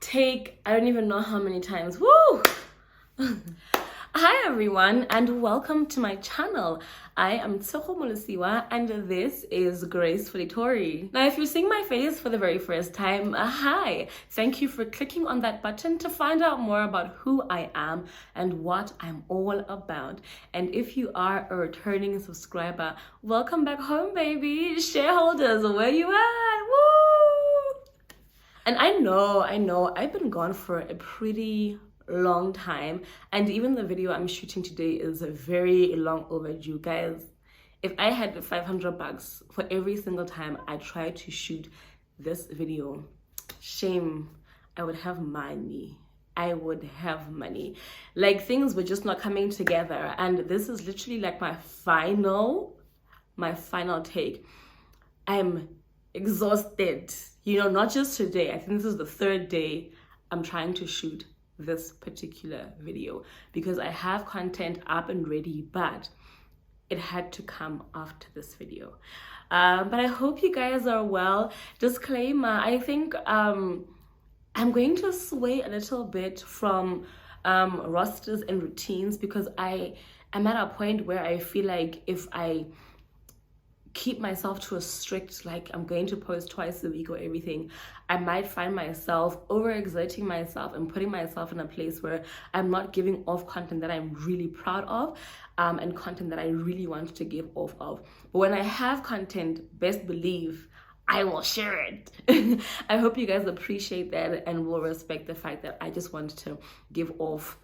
take, I don't even know how many times. Woo! Hi everyone, and welcome to my channel. I am Tori, and this is Gracefullytori. Now, if you're seeing my face for the very first time, hi! Thank you for clicking on that button to find out more about who I am and what I'm all about. And if you are a returning subscriber, welcome back home, baby! Shareholders, where you at? Woo! And I know, I've been gone for a pretty long time, and even the video I'm shooting today is very long overdue, guys. If I had $500 for every single time I tried to shoot this video, shame, I would have money. Like, things were just not coming together, and this is literally like my final take. I'm exhausted, not just today. I think this is the third day I'm trying to shoot this particular video because I have content up and ready, but it had to come after this video. But I hope you guys are well. Disclaimer, I think I'm going to sway a little bit from rosters and routines because I am at a point where I feel like if I keep myself to a strict, like, I'm going to post twice a week or everything, I might find myself overexerting myself and putting myself in a place where I'm not giving off content that I'm really proud of, and content that I really want to give off of. But when I have content, best believe I will share it. I hope you guys appreciate that and will respect the fact that I just want to give off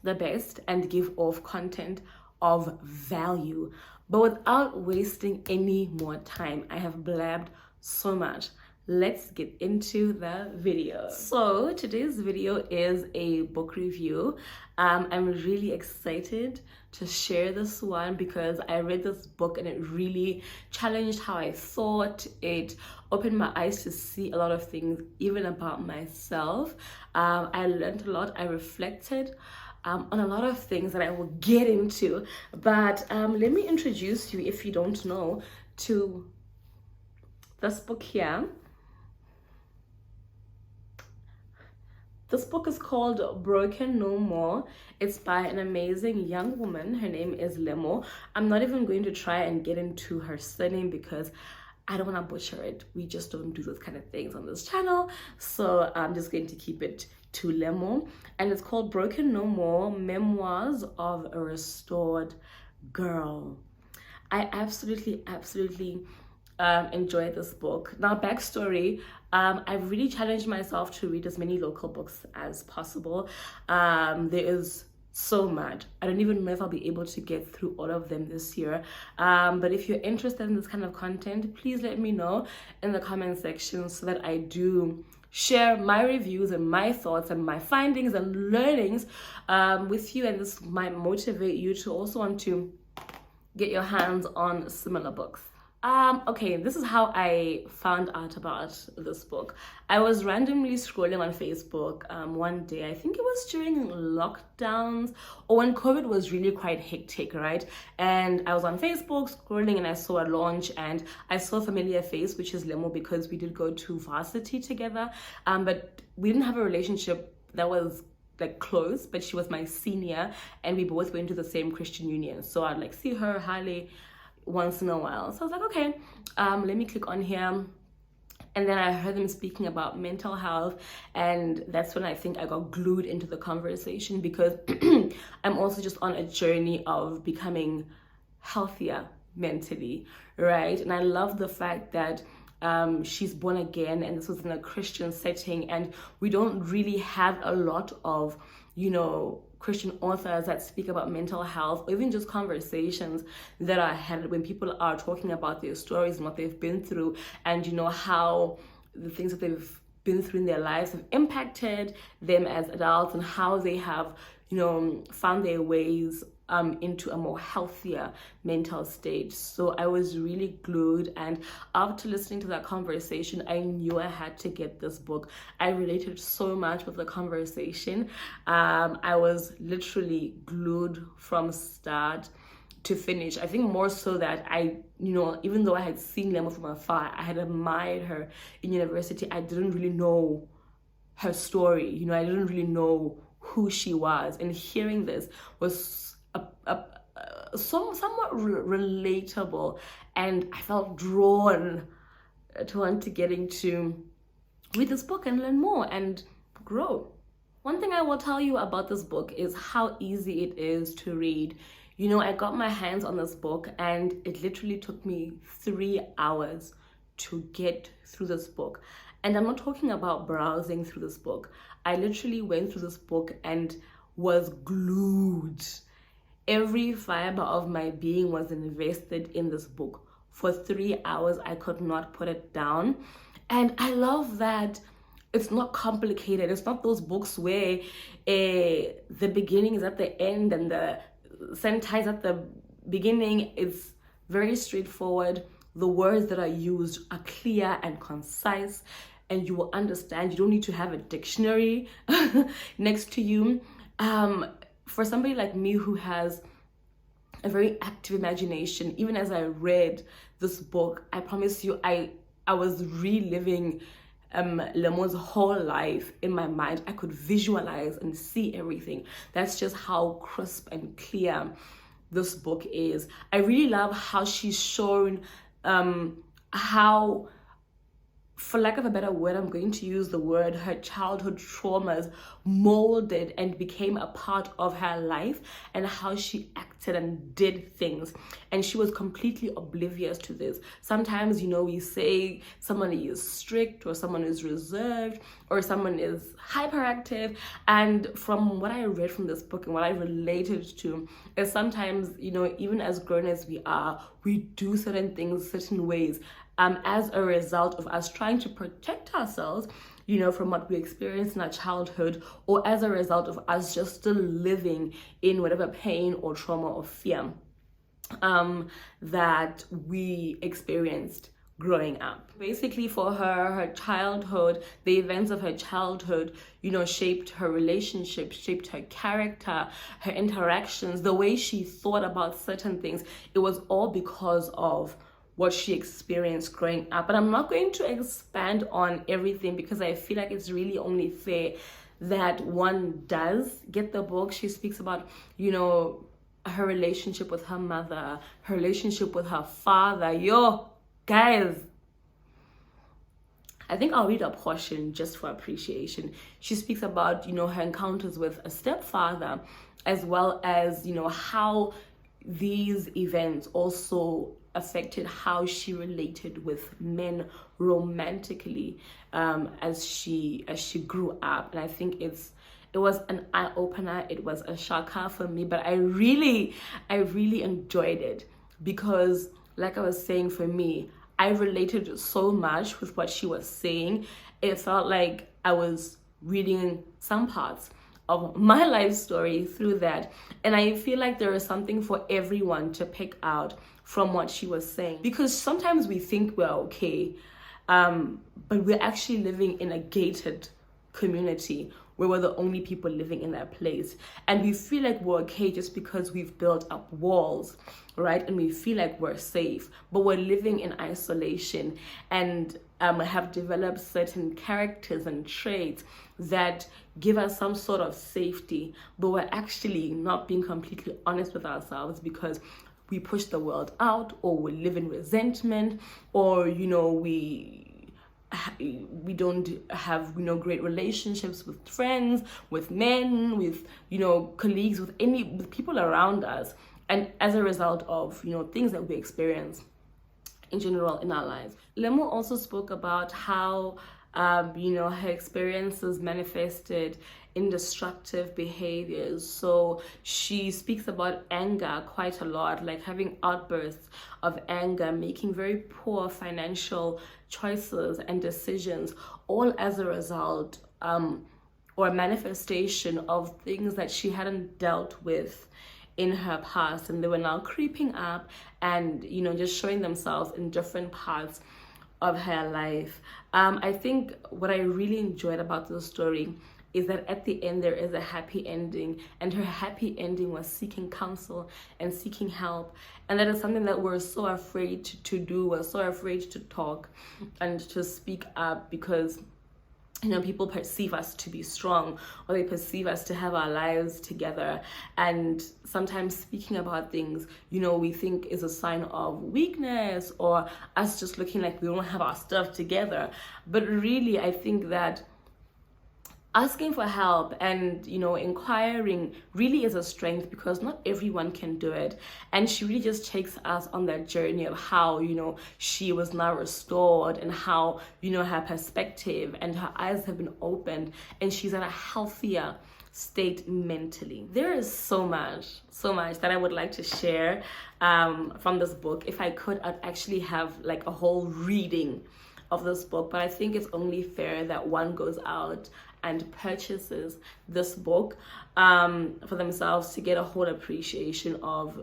the best and give off content of value. But without wasting any more time, I have blabbed so much. Let's get into the video. So today's video is a book review. I'm really excited to share this one because I read this book and it really challenged how I thought. It opened my eyes to see a lot of things, even about myself. I learned a lot. I reflected on a lot of things that I will get into, but let me introduce you, if you don't know, to this book here. This book is called Broken No More. It's by an amazing young woman. Her name is Lemo. I'm not even going to try and get into her surname because I don't want to butcher it. We just don't do those kind of things on this channel, so I'm just going to keep it to Lemo, and it's called Broken No More, Memoirs of a Restored Girl. I absolutely enjoyed this book. Now, backstory, I've really challenged myself to read as many local books as possible. There is so much. I don't even know if I'll be able to get through all of them this year. But if you're interested in this kind of content, please let me know in the comment section so that I do share my reviews and my thoughts and my findings and learnings with you, and this might motivate you to also want to get your hands on similar books. Okay, this is how I found out about this book. I was randomly scrolling on Facebook one day. I think it was during lockdowns or when COVID was really quite hectic, right? And I was on Facebook scrolling and I saw a launch and I saw a familiar face, which is Lemo, because we did go to varsity together. But we didn't have a relationship that was like close, but she was my senior and we both went to the same Christian union. So I'd like see her highly once in a while. So I was like, okay, let me click on here. And then I heard them speaking about mental health, and that's when I think I got glued into the conversation because I'm also just on a journey of becoming healthier mentally, right? And I love the fact that she's born again and this was in a Christian setting, and we don't really have a lot of, Christian authors that speak about mental health, or even just conversations that are had when people are talking about their stories and what they've been through, and how the things that they've been through in their lives have impacted them as adults, and how they have found their ways into a more healthier mental state. So I was really glued, and after listening to that conversation, I knew I had to get this book. I related so much with the conversation. I was literally glued from start to finish. I think more so that I, even though I had seen Lemo from afar, I had admired her in university, I didn't really know her story. You know, I didn't really know who she was, and hearing this was somewhat relatable, and I felt drawn to want to getting to read this book and learn more and grow. One thing I will tell you about this book is how easy it is to read. You know, I got my hands on this book and it literally took me 3 hours to get through this book. And I'm not talking about browsing through this book. I literally went through this book and was glued. Every fiber of my being was invested in this book. For 3 hours, I could not put it down. And I love that it's not complicated. It's not those books where the beginning is at the end and the sentence at the beginning. It's very straightforward. The words that are used are clear and concise, and you will understand. You don't need to have a dictionary next to you. For somebody like me who has a very active imagination, even as I read this book, I promise you, I was reliving Lemo's whole life in my mind. I could visualize and see everything. That's just how crisp and clear this book is. I really love how she's shown how, for lack of a better word, I'm going to use the word, her childhood traumas molded and became a part of her life, and how she acted and did things. And she was completely oblivious to this. Sometimes, you know, we say someone is strict or someone is reserved or someone is hyperactive. And from what I read from this book and what I related to is sometimes, you know, even as grown as we are, we do certain things certain ways as a result of us trying to protect ourselves, you know, from what we experienced in our childhood, or as a result of us just still living in whatever pain or trauma or fear that we experienced growing up. Basically, for her childhood, the events of her childhood, you know, shaped her relationships, shaped her character, her interactions, the way she thought about certain things. It was all because of what she experienced growing up. But I'm not going to expand on everything because I feel like it's really only fair that one does get the book. She speaks about, you know, her relationship with her mother, her relationship with her father. Yo, guys, I think I'll read a portion just for appreciation. She speaks about, you know, her encounters with a stepfather, as well as, you know, how these events also affected how she related with men romantically as she grew up. And I think it was an eye-opener. It was a shocker for me, but I really enjoyed it because, like I was saying, for me, I related so much with what she was saying. It felt like I was reading some parts of my life story through that. And I feel like there is something for everyone to pick out from what she was saying, because sometimes we think we're okay, but we're actually living in a gated community where we're the only people living in that place, and we feel like we're okay just because we've built up walls, right? And we feel like we're safe, but we're living in isolation and have developed certain characters and traits that give us some sort of safety, but we're actually not being completely honest with ourselves because we push the world out, or we live in resentment, or, you know, we don't have, you know, great relationships with friends, with men, with, you know, colleagues, with people around us. And as a result of, you know, things that we experience in general in our lives. Lemo also spoke about how you know, her experiences manifested in destructive behaviors. So she speaks about anger quite a lot, like having outbursts of anger, making very poor financial choices and decisions, all as a result or a manifestation of things that she hadn't dealt with in her past, and they were now creeping up and, you know, just showing themselves in different parts of her life. I think what I really enjoyed about the story is that at the end there is a happy ending, and her happy ending was seeking counsel and seeking help. And that is something that we're so afraid to do. We're so afraid to talk and to speak up because people perceive us to be strong, or they perceive us to have our lives together. And sometimes speaking about things, we think is a sign of weakness, or us just looking like we don't have our stuff together. But really, I think that asking for help and inquiring really is a strength, because not everyone can do it. And she really just takes us on that journey of how she was now restored, and how her perspective and her eyes have been opened, and she's in a healthier state mentally. There is so much that I would like to share from this book. If I could, I'd actually have like a whole reading of this book, but I think it's only fair that one goes out and purchases this book for themselves to get a whole appreciation of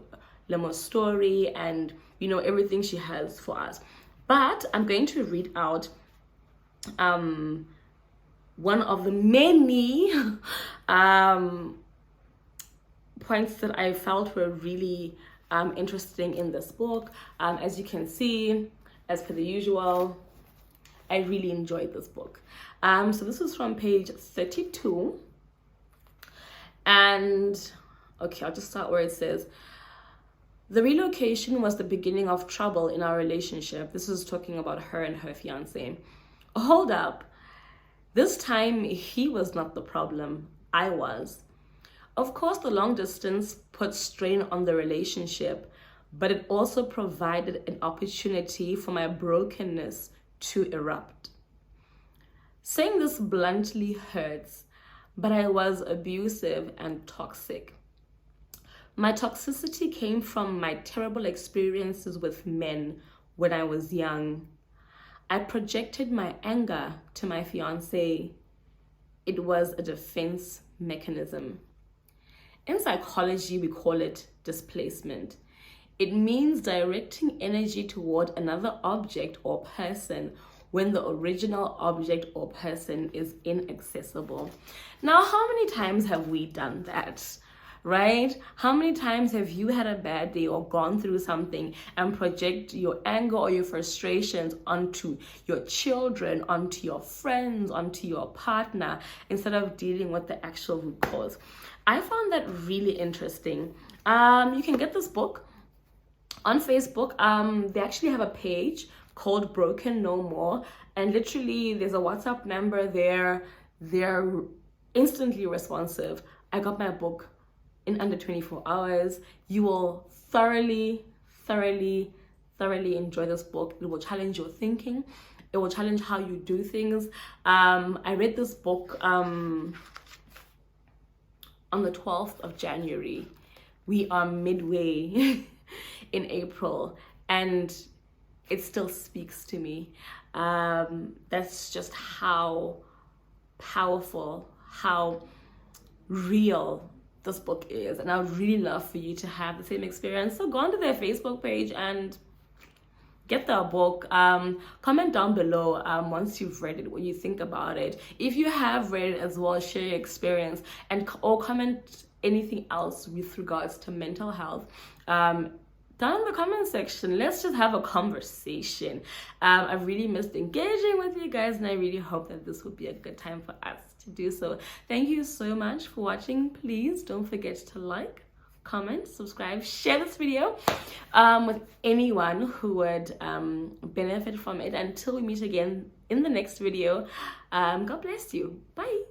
Lemo's story and everything she has for us. But I'm going to read out one of the many points that I felt were really interesting in this book. As you can see, as per the usual, I really enjoyed this book. So this was from page 32. And, okay, I'll just start where it says, the relocation was the beginning of trouble in our relationship. This is talking about her and her fiancé. Hold up. This time, he was not the problem. I was. Of course, the long distance put strain on the relationship, but it also provided an opportunity for my brokenness to erupt. Saying this bluntly hurts, but I was abusive and toxic. My toxicity came from my terrible experiences with men when I was young. I projected my anger to my fiancé. It was a defense mechanism. In psychology, we call it displacement. It means directing energy toward another object or person when the original object or person is inaccessible. Now, how many times have we done that? Right? How many times have you had a bad day or gone through something and project your anger or your frustrations onto your children, onto your friends, onto your partner, instead of dealing with the actual root cause? I found that really interesting. You can get this book on Facebook. They actually have a page called Broken No More, and literally there's a WhatsApp number there. They're instantly responsive. I got my book in under 24 hours. You will thoroughly enjoy this book. It will challenge your thinking. It will challenge how you do things. I read this book on the 12th of January. We are midway in April, and it still speaks to me. That's just how powerful, how real this book is. And I would really love for you to have the same experience. So go onto their Facebook page and get the book. Comment down below once you've read it, what you think about it. If you have read it as well, share your experience, or comment anything else with regards to mental health down in the comment section. Let's just have a conversation. I've really missed engaging with you guys, and I really hope that this will be a good time for us to do so. Thank you so much for watching. Please don't forget to like, comment, subscribe, share this video with anyone who would benefit from it. Until we meet again in the next video, God bless you. Bye.